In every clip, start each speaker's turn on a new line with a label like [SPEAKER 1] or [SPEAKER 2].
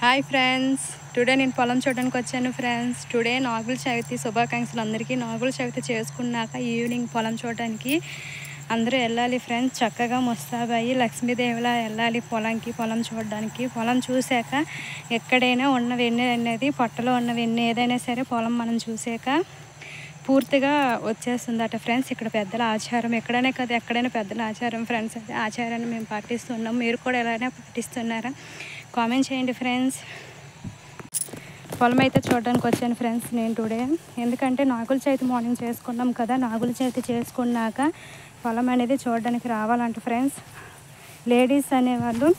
[SPEAKER 1] Hi friends, today నేను పొలం చూడడానికి వచ్చాను ఫ్రెండ్స్. టుడే నాగుల చవితి శుభాకాంక్షలు అందరికీ. నాగుల చవితి చేసుకున్నాక ఈవినింగ్ పొలం చూడడానికి అందరూ వెళ్ళాలి ఫ్రెండ్స్. చక్కగా ముస్తాబాయి లక్ష్మీదేవిలా వెళ్ళాలి పొలంకి, పొలం చూడడానికి. పొలం చూశాక ఎక్కడైనా ఉన్న వెన్నె అనేది, పొట్టలో ఉన్న వెన్నె ఏదైనా సరే పొలం మనం చూసాక పూర్తిగా వచ్చేస్తుందట ఫ్రెండ్స్. ఇక్కడ పెద్దల ఆచారం, ఎక్కడైనా కదా ఎక్కడైనా పెద్దల ఆచారం ఫ్రెండ్స్. అదే ఆచారాన్ని మేము పాటిస్తున్నాం. మీరు కూడా ఎలాగైనా పాటిస్తున్నారా? కామెంట్ చేయండి ఫ్రెండ్స్. పొలం అయితే చూడడానికి వచ్చాను ఫ్రెండ్స్ నేను టుడే. ఎందుకంటే నాగుల చవితి మార్నింగ్ చేసుకున్నాం కదా, నాగుల చవితి చేసుకున్నాక పొలం అనేది చూడడానికి రావాలంట ఫ్రెండ్స్. లేడీస్ అనేవాళ్ళు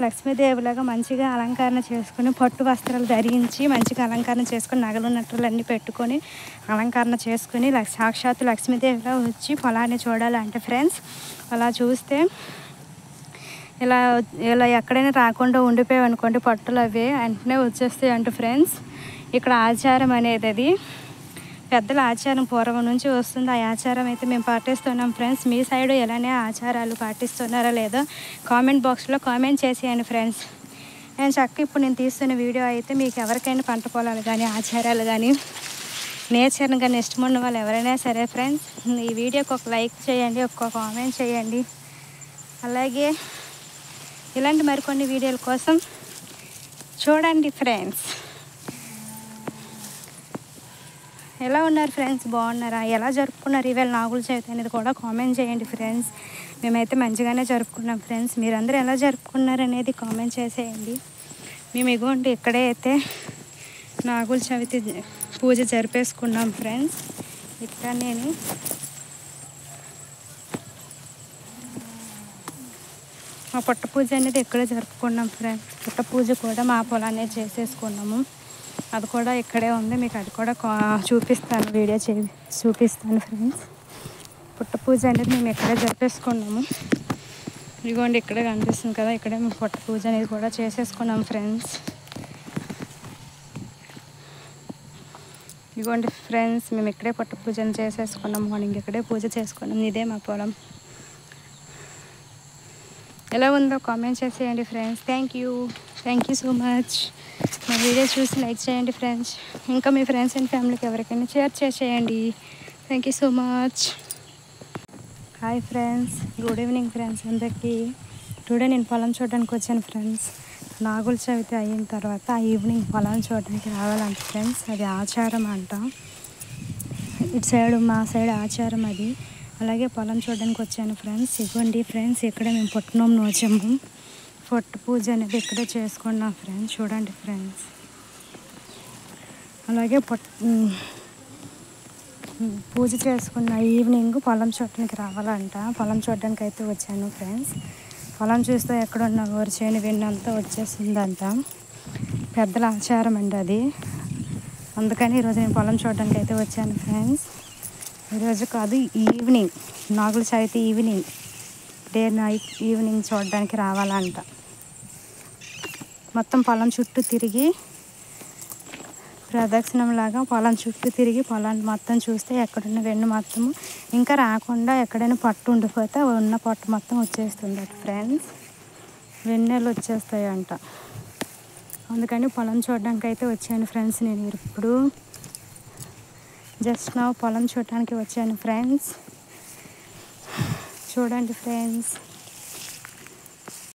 [SPEAKER 1] లక్ష్మీదేవిలాగా మంచిగా అలంకరణ చేసుకుని, పట్టు వస్త్రాలు ధరించి మంచిగా అలంకరణ చేసుకుని, నగలు నట్టులు అన్నీ పెట్టుకొని అలంకరణ చేసుకుని సాక్షాత్తు లక్ష్మీదేవిలా వచ్చి పొలాన్ని చూడాలంటే ఫ్రెండ్స్. అలా చూస్తే ఇలా ఎక్కడైనా రాకుండా ఉండిపోయావు అనుకోండి, పట్టులు అవి వెంటనే వచ్చేస్తాయి అంట ఫ్రెండ్స్. ఇక్కడ ఆచారం అనేది అది పెద్దల ఆచారం పూర్వం నుంచి వస్తుంది. ఆ ఆచారం అయితే మేము పాటిస్తున్నాం ఫ్రెండ్స్. మీ సైడ్ ఎలానే ఆచారాలు పాటిస్తున్నారా లేదో కామెంట్ బాక్స్లో కామెంట్ చేసేయండి ఫ్రెండ్స్. ఇప్పుడు నేను తీస్తున్న వీడియో అయితే మీకు ఎవరికైనా పంట పొలాలు కానీ, ఆచారాలు కానీ, నేచర్ని కానీ ఇష్టమున్న వాళ్ళు ఎవరైనా సరే ఫ్రెండ్స్, ఈ వీడియోకి ఒక లైక్ చేయండి, ఒక కామెంట్ చేయండి. అలాగే ఇలాంటి మరికొన్ని వీడియోల కోసం చూడండి ఫ్రెండ్స్. ఎలా ఉన్నారు ఫ్రెండ్స్? బాగున్నారా? ఎలా జరుపుకున్నారు ఈవేళ నాగుల చవితి అనేది కూడా కామెంట్ చేయండి ఫ్రెండ్స్. మేమైతే మంచిగానే జరుపుకున్నాం ఫ్రెండ్స్. మీరందరూ ఎలా జరుపుకున్నారు అనేది కామెంట్ చేసేయండి. మేము ఇగోండి ఇక్కడే అయితే నాగుల చవితి పూజ జరిపేసుకున్నాం ఫ్రెండ్స్. ఇక్కడ నేను మా పుట్ట పూజ అనేది ఇక్కడే జరుపుకున్నాం ఫ్రెండ్స్. పుట్ట పూజ కూడా మా పొలాన్ని చేసేసుకున్నాము. అది కూడా ఇక్కడే ఉంది. మీకు అది కూడా చూపిస్తాను, వీడియో చూపిస్తాను ఫ్రెండ్స్. పుట్ట పూజ అనేది మేము ఇక్కడే జరిపేసుకున్నాము. ఇదిగోండి ఇక్కడే కనిపిస్తుంది కదా, ఇక్కడే మేము పుట్ట పూజ అనేది కూడా చేసేసుకున్నాం ఫ్రెండ్స్. ఇదిగోండి ఫ్రెండ్స్, మేము ఇక్కడే పుట్ట పూజను చేసేసుకున్నాం. మార్నింగ్ ఇక్కడే పూజ చేసుకున్నాం. ఇదే మా పొలం. ఎలా ఉందో కామెంట్ చేసేయండి friends. Thank you so much. మా వీడియో చూసి లైక్ చేయండి ఫ్రెండ్స్. ఇంకా మీ ఫ్రెండ్స్ అండ్ ఫ్యామిలీకి ఎవరికైనా షేర్ చేసేయండి. Thank you so much. Hi friends, good evening friends అందరికీ. టుడే నేను పొలం చూడడానికి వచ్చాను ఫ్రెండ్స్. నాగుల చవితి అయిన తర్వాత ఈవినింగ్ పొలం చూడడానికి రావాలంట ఫ్రెండ్స్. అది ఆచారం అంట. ఇటు సైడ్ మా సైడ్ ఆచారం అది. అలాగే పొలం చూడడానికి వచ్చాను ఫ్రెండ్స్. ఇవ్వండి ఫ్రెండ్స్, ఇక్కడ మేము పుట్టినోం నోచము. పొట్టు పూజ అనేది ఇక్కడే చేసుకున్నాం ఫ్రెండ్స్. చూడండి ఫ్రెండ్స్. అలాగే పూజ చేసుకున్న ఈవినింగ్ పొలం చూడడానికి రావాలంట. పొలం చూడడానికి అయితే వచ్చాను ఫ్రెండ్స్. పొలం చూస్తే ఎక్కడున్న వరిచేను వెన్నంతా వచ్చేసిందంట. పెద్దల ఆచారం అండి అది. అందుకని ఈరోజు నేను పొలం చూడడానికి అయితే వచ్చాను ఫ్రెండ్స్. ఈరోజు కాదు, evening, Nagula Chavithi evening, day night evening చూడడానికి రావాలంట. మొత్తం పొలం చుట్టూ తిరిగి ప్రదక్షిణంలాగా పొలం చుట్టూ తిరిగి పొలాన్ని మొత్తం చూస్తే ఎక్కడున్న వెన్ను మొత్తము ఇంకా రాకుండా ఎక్కడైనా పట్టు ఉండిపోతే ఉన్న పట్టు మొత్తం వచ్చేస్తుంది ఫ్రెండ్స్. వెన్నెలు వచ్చేస్తాయంట. అందుకని పొలం చూడడానికి అయితే వచ్చాను ఫ్రెండ్స్. నేను ఇప్పుడు పొలం చూడటానికి వచ్చాను ఫ్రెండ్స్. చూడండి ఫ్రెండ్స్.